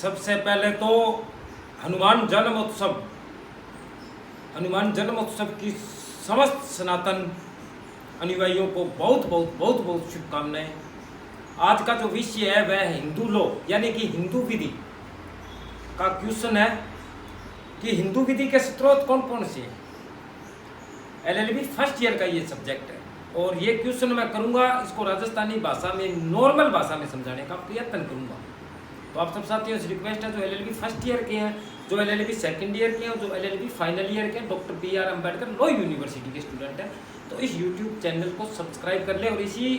सबसे पहले तो हनुमान जन्म उत्सव की समस्त सनातन अनुयायियों को बहुत बहुत बहुत बहुत शुभकामनाएं। आज का जो विषय है वह हिंदू लॉ यानी कि हिंदू विधि का क्वेश्चन है कि हिंदू विधि के स्रोत कौन कौन से हैं। एलएलबी फर्स्ट ईयर का ये सब्जेक्ट है और ये क्वेश्चन मैं करूंगा, इसको राजस्थानी भाषा में नॉर्मल भाषा में समझाने का प्रयत्न करूंगा। तो आप सब साथियों से रिक्वेस्ट है जो एलएलबी फर्स्ट ईयर के हैं, जो एलएलबी सेकंड ईयर के हैं, जो एलएलबी फाइनल ईयर के हैं, doctor BR Ambedkar law university के स्टूडेंट हैं, तो इस यूट्यूब चैनल को सब्सक्राइब कर ले और इसी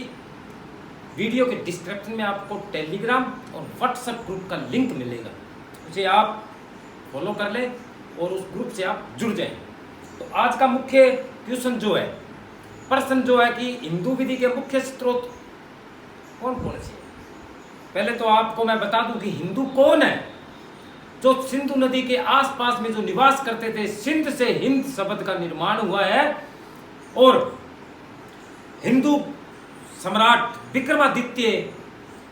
वीडियो के डिस्क्रिप्शन में आपको टेलीग्राम और व्हाट्सएप ग्रुप का लिंक मिलेगा, उसे आप फॉलो कर ले और उस ग्रुप से आप जुड़ जाएं। तो आज का मुख्य क्वेश्चन जो है, प्रश्न जो है कि हिंदू विधि के मुख्य स्रोत कौन कौन से हैं। पहले तो आपको मैं बता दूं कि हिंदू कौन है। जो सिंधु नदी के आसपास में जो निवास करते थे, सिंध से हिंद शब्द का निर्माण हुआ है और हिंदू सम्राट विक्रमादित्य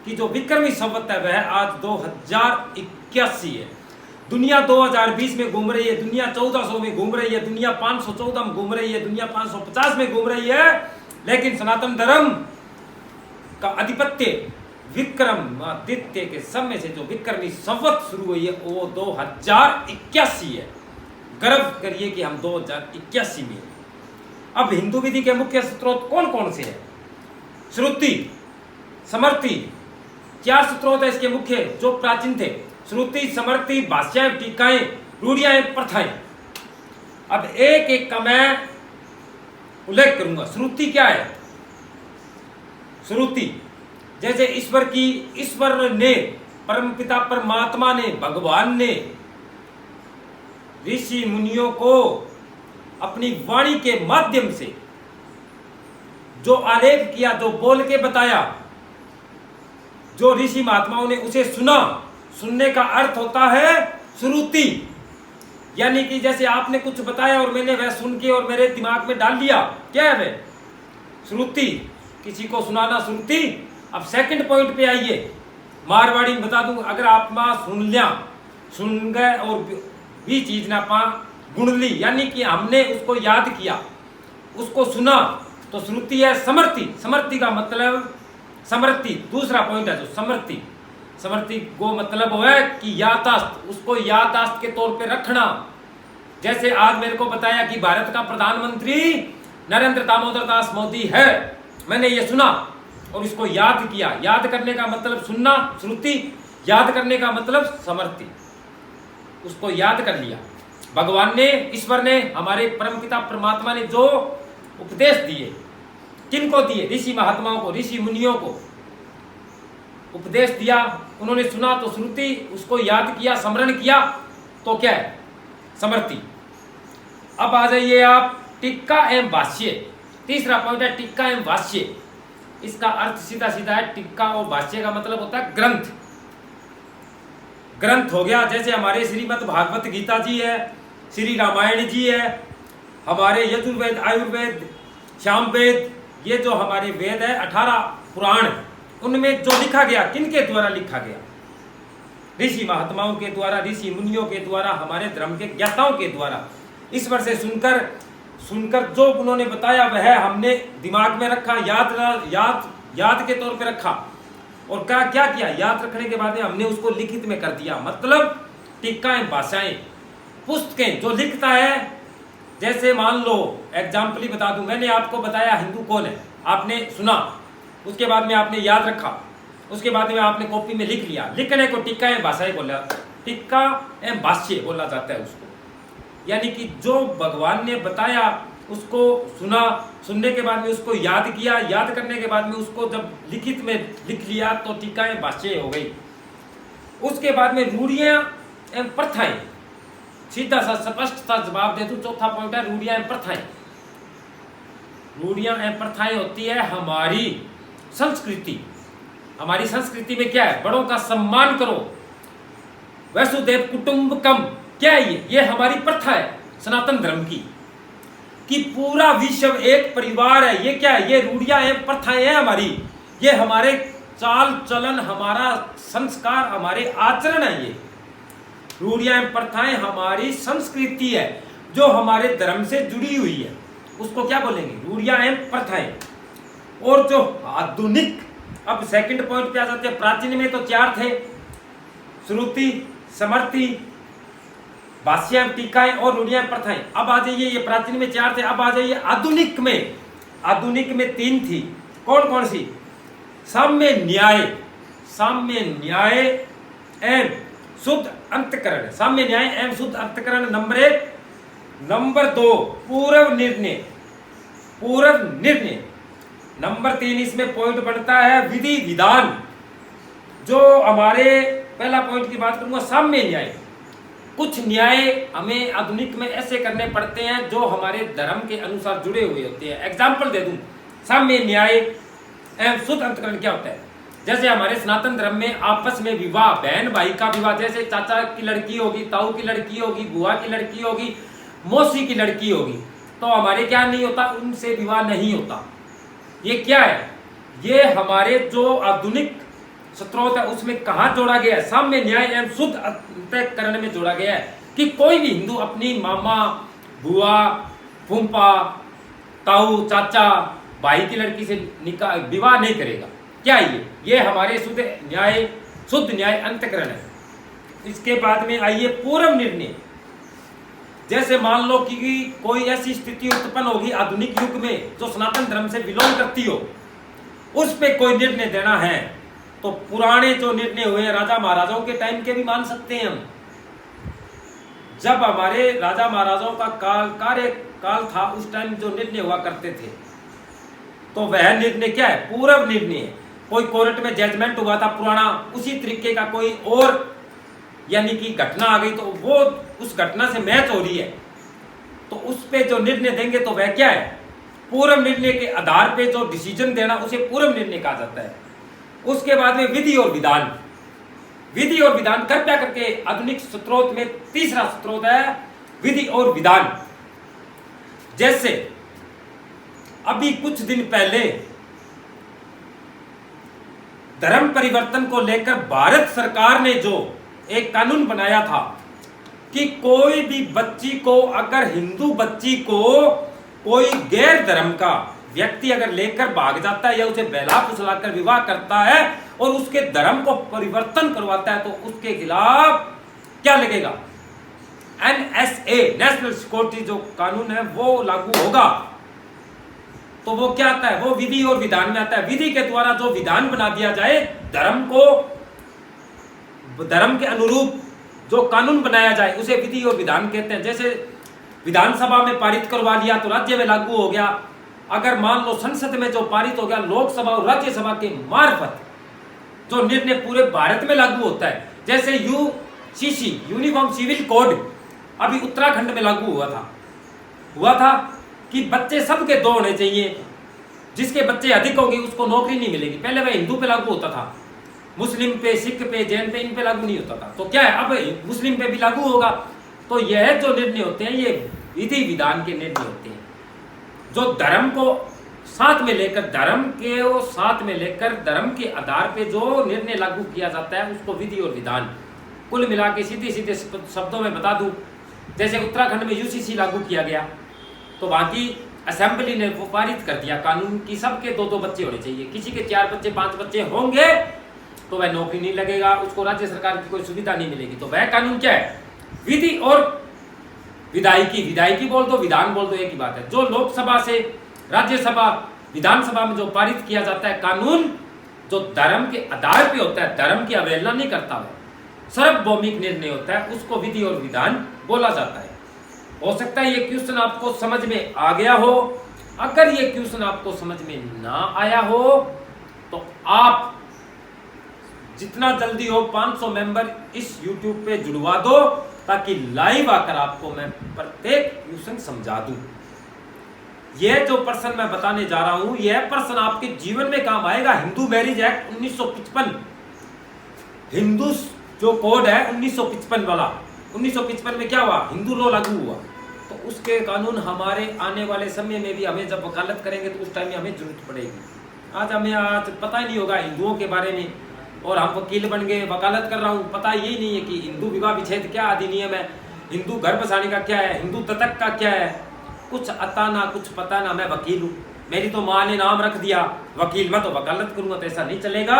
की जो विक्रमी संवत है वह आज 2081 है। दुनिया 2020 में घूम रही है, दुनिया 1400 में घूम रही है, दुनिया 514 में घूम रही है, दुनिया 550 में घूम रही है, लेकिन सनातन धर्म का आधिपत्य विक्रमादित्य के समय से जो विक्रमी संवत शुरू हुई है वो 2081 है। गर्व करिए कि हम 2081 में। अब हिंदू विधि के मुख्य स्रोत कौन कौन से हैं। श्रुति, स्मृति, 4 स्रोत है इसके मुख्य जो प्राचीन थे। श्रुति, स्मृति, भाष्याएं, टीकाएं, रूढ़ियां, प्रथाएं। अब एक एक का मैं उल्लेख करूंगा। श्रुति क्या है। श्रुति जैसे ईश्वर ने, परमपिता परमात्मा ने, भगवान ने ऋषि मुनियों को अपनी वाणी के माध्यम से जो आलेख किया, जो बोल के बताया, जो ऋषि महात्माओं ने उसे सुना, सुनने का अर्थ होता है श्रुति। यानी कि जैसे आपने कुछ बताया और मैंने वह सुन के और मेरे दिमाग में डाल लिया, क्या है वह श्रुति। किसी को सुनाना श्रुति। अब सेकंड पॉइंट पे आइए, मारवाड़ी में बता दूं, अगर आप मां सुन गए और भी चीज ना पा गुण ली, यानी कि हमने उसको याद किया, उसको सुना, तो श्रुति है। समृति, समृति का मतलब समृति, दूसरा पॉइंट है जो समृति। समृति को मतलब है कि याददाश्त, उसको याददाश्त के तौर पे रखना। जैसे आज मेरे को बताया कि भारत का प्रधानमंत्री नरेंद्र दामोदर दास मोदी है, मैंने ये सुना और इसको याद किया। याद करने का मतलब सुनना श्रुति, याद करने का मतलब समृति, उसको याद कर लिया। भगवान ने, ईश्वर ने, हमारे परमपिता परमात्मा ने जो उपदेश दिए, किनको दिए, ऋषि महात्माओं को, ऋषि मुनियों को उपदेश दिया, उन्होंने सुना तो श्रुति, उसको याद किया, स्मरण किया, तो क्या है समृति। अब आ जाइए आप टीका एवं भाष्य। तीसरा पॉइंट है टीका एवं भाष्य। इसका अर्थ सीधा सीधा है, टीका और भाष्य का मतलब होता है ग्रंथ। ग्रंथ हो गया जैसे हमारे श्रीमद् भागवत गीता जी है, श्री रामायण जी है, हमारे यजुर्वेद, आयुर्वेद, सामवेद, ये जो हमारे वेद है, 18 पुराण, उनमें जो लिखा गया, किनके द्वारा लिखा गया, ऋषि महात्माओं के द्वारा, ऋषि मुनियों के द्वारा, हमारे धर्म के ज्ञाताओं के द्वारा, ईश्वर से सुनकर जो उन्होंने बताया वह हमने दिमाग में रखा, याद के तौर पे रखा और क्या किया, याद रखने के बाद में हमने उसको लिखित में कर दिया। मतलब टीकाएं, भाषाएं, पुस्तकें जो लिखता है। जैसे मान लो एग्जाम्पल ही बता दूं, मैंने आपको बताया हिंदू कौन है, आपने सुना, उसके बाद में आपने याद रखा, उसके बाद में आपने कॉपी में लिख लिया। लिखने को टीका एवं भाषाएं बोला, टीका एवं भाष्य बोला जाता है उसको। यानी कि जो भगवान ने बताया उसको सुना, सुनने के बाद में उसको याद किया, याद करने के बाद में उसको जब लिखित में लिख लिया तो टीका एवं भाष्य हो गई। उसके बाद में रूढ़ियां एवं प्रथाएं। सीधा सा स्पष्ट सा जवाब दे दूं, चौथा पॉइंट है रूढ़ियां एवं प्रथाएं। रूढ़ियां एवं प्रथाएं होती है हमारी संस्कृति। हमारी संस्कृति में क्या है, बड़ों का सम्मान करो, वसुदेव कुटुंबकम, क्या है ये हमारी प्रथा है सनातन धर्म की, कि पूरा विश्व एक परिवार है। ये क्या है, ये रूढ़ियां एवं प्रथाएं हैं हमारी, ये हमारे चाल चलन, हमारा संस्कार, हमारे आचरण है। ये रूढ़ियां एवं प्रथाएं हमारी संस्कृति है जो हमारे धर्म से जुड़ी हुई है, उसको क्या बोलेंगे? रूढ़ियां एवं प्रथाएं। और जो आधुनिक, अब सेकंड पॉइंट पे आ जाते हैं। प्राचीन में तो 4 थे, श्रुति, स्मृति, भाष्य एवं टीकाएं और रूढ़ियां प्रथाएं। अब आ जाइए, ये प्राचीन में 4 थे, अब आ जाइए आधुनिक में। आधुनिक में 3 थी। कौन कौन सी? साम्य न्याय, साम्य न्याय एवं शुद्ध अंतकरण, साम्य न्याय एवं शुद्ध अंतकरण नंबर 1। नंबर 2 पूर्व निर्णय, पूर्व निर्णय। नंबर 3 इसमें पॉइंट बनता है विधि विधान। जो हमारे पहला पॉइंट की बात करूंगा, साम्य न्याय। कुछ न्याय हमें आधुनिक में ऐसे करने पड़ते हैं जो हमारे धर्म के अनुसार जुड़े हुए होते हैं। एग्जाम्पल दे दूं, साम्य न्याय एवं शुद्ध अंतकरण क्या होता है? जैसे हमारे सनातन धर्म में आपस में विवाह, बहन भाई का विवाह, जैसे चाचा की लड़की होगी, ताऊ की लड़की होगी, बुआ की लड़की होगी, मौसी की लड़की होगी, तो हमारे क्या नहीं होता? उनसे विवाह नहीं होता। ये क्या है? ये हमारे जो आधुनिक स्त्रोत है उसमें कहाँ जोड़ा गया है? साम्य न्याय एवं शुद्ध अंतःकरण में जोड़ा गया है कि कोई भी हिंदू अपनी मामा, बुआ, फूफा, ताऊ, चाचा, भाई की लड़की से निकाह विवाह नहीं करेगा। क्या ये हमारे शुद्ध न्याय अंतःकरण है। इसके बाद में आइए पूर्व निर्णय। जैसे मान लो कि कोई ऐसी स्थिति उत्पन्न होगी आधुनिक युग में जो सनातन धर्म से बिलोंग करती हो, उस पे कोई निर्णय देना है तो पुराने जो निर्णय हुए राजा महाराजाओं के टाइम के भी मान सकते हैं हम। जब हमारे राजा महाराजाओं का कार्यकाल था, उस टाइम जो निर्णय हुआ करते थे, तो वह निर्णय क्या है? पूर्व निर्णय। कोई कोर्ट में जजमेंट हुआ था पुराना, उसी तरीके का कोई और यानी कि घटना आ गई तो वो उस घटना से मैच हो रही है, तो उस पे जो निर्णय देंगे तो वह क्या है? पूर्व निर्णय के आधार पे जो डिसीजन देना उसे पूर्व निर्णय कहा जाता है। उसके बाद में विधि और विधान। विधि और विधान कृपया करके आधुनिक स्त्रोत में तीसरा स्त्रोत है विधि और विधान। जैसे अभी कुछ दिन पहले धर्म परिवर्तन को लेकर भारत सरकार ने जो एक कानून बनाया था कि कोई भी बच्ची को, अगर हिंदू बच्ची को कोई गैर धर्म का व्यक्ति अगर लेकर भाग जाता है या उसे बहला फुसलाकर विवाह करता है और उसके धर्म को परिवर्तन करवाता है, तो उसके खिलाफ क्या लगेगा? NSA, नेशनल सिक्योरिटी जो कानून है वो लागू होगा। तो वो क्या आता है? वो विधि और विधान में आता है। विधि के द्वारा जो विधान बना दिया जाए, धर्म के अनुरूप जो कानून बनाया जाए उसे विधि और विधान कहते हैं। जैसे विधानसभा में पारित करवा लिया तो राज्य में लागू हो गया। अगर मान लो संसद में जो पारित हो गया, लोकसभा और राज्यसभा के मार्फत जो निर्णय पूरे भारत में लागू होता है। जैसे UCC, यूनिफॉर्म सिविल कोड, अभी उत्तराखंड में लागू हुआ था कि बच्चे सबके 2 होने चाहिए, जिसके बच्चे अधिक होंगे उसको नौकरी नहीं मिलेगी। पहले वह हिंदू पे लागू होता था, मुस्लिम पे, सिख पे, जैन पे, इन पे लागू नहीं होता था। तो क्या है, अब मुस्लिम पे भी लागू होगा। तो यह जो निर्णय होते हैं ये विधि विधान के निर्णय होते हैं, जो धर्म को साथ में लेकर, धर्म के आधार पे जो निर्णय लागू किया जाता है उसको विधि और विधान। कुल मिला के सीधे सीधे शब्दों में बता दूं, जैसे उत्तराखंड में UCC लागू किया गया तो वहां की असेंबली ने वो पारित कर दिया कानून की सबके 2-2 बच्चे होने चाहिए। किसी के 4 बच्चे, 5 बच्चे होंगे तो वह नौकरी नहीं लगेगा, उसको राज्य सरकार की कोई सुविधा नहीं मिलेगी। तो वह कानून क्या है? विधि और विधायकी बोल दो, विधान बोल दो, एक ही बात है। जो लोकसभा से राज्यसभा, विधानसभा में जो पारित किया जाता है कानून, जो धर्म के आधार पे होता है, धर्म की अवहेलना नहीं करता, वह सार्वभौमिक निर्णय होता है, उसको विधि और विधान बोला जाता है। हो सकता है ये क्वेश्चन आपको समझ में आ गया हो। अगर ये क्वेश्चन आपको समझ में ना आया हो तो आप जितना जल्दी हो 500 मेंबर इस YouTube पे जुड़वा दो, ताकि लाइव आकर आपको मैं प्रत्येक क्वेश्चन समझा दूं। यह जो प्रश्न मैं बताने जा रहा हूं, यह प्रश्न आपके जीवन में काम आएगा। हिंदू मैरिज एक्ट 1955, हिंदू जो कोड है 1955 वाला, 1955 में क्या हुआ? हिंदू लॉ लागू हुआ। तो उसके कानून हमारे आने वाले समय में भी हमें जब वकालत करेंगे तो उस टाइम में हमें जरूरत पड़ेगी। आज हमें आज पता ही नहीं होगा हिंदुओं के बारे में, और हम वकील बन गए, वकालत कर रहा हूँ, पता यही नहीं है कि हिंदू विवाह विच्छेद क्या अधिनियम है, हिंदू घर बसाने का क्या है, हिंदू ततक का क्या है, कुछ आता ना कुछ पता ना। मैं वकील हूँ, मेरी तो माँ ने नाम रख दिया वकील, मैं तो वकालत करूँगा, तो ऐसा नहीं चलेगा।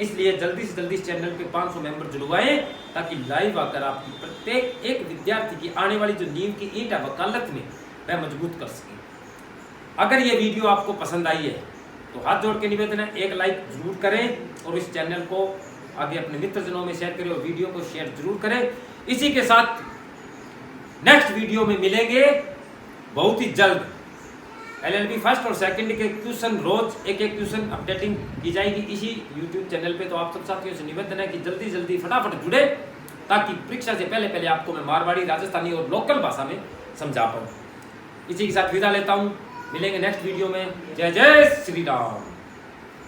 इसलिए जल्दी से जल्दी इस चैनल पे 500 मेंबर जुड़वाएं, ताकि लाइव आकर आपकी प्रत्येक एक विद्यार्थी की आने वाली जो नींव की ईंट है वकालत में, वह मजबूत कर सके। अगर ये वीडियो आपको पसंद आई है तो हाथ जोड़ के निवेदन है, एक लाइक जरूर करें और इस चैनल को आगे अपने मित्रजनों में शेयर करें और वीडियो को शेयर जरूर करें। इसी के साथ नेक्स्ट वीडियो में मिलेंगे बहुत ही जल्द। LLB फर्स्ट और सेकंड के क्वेश्चन रोज एक क्वेश्चन अपडेटिंग की जाएगी इसी यूट्यूब चैनल पे। तो आप सब साथियों से निवेदन है कि जल्दी जल्दी फटाफट जुड़े, ताकि परीक्षा से पहले पहले आपको मैं मारवाड़ी, राजस्थानी और लोकल भाषा में समझा पाऊँ। इसी के साथ विदा लेता हूँ, मिलेंगे नेक्स्ट वीडियो में। जय जय श्री राम।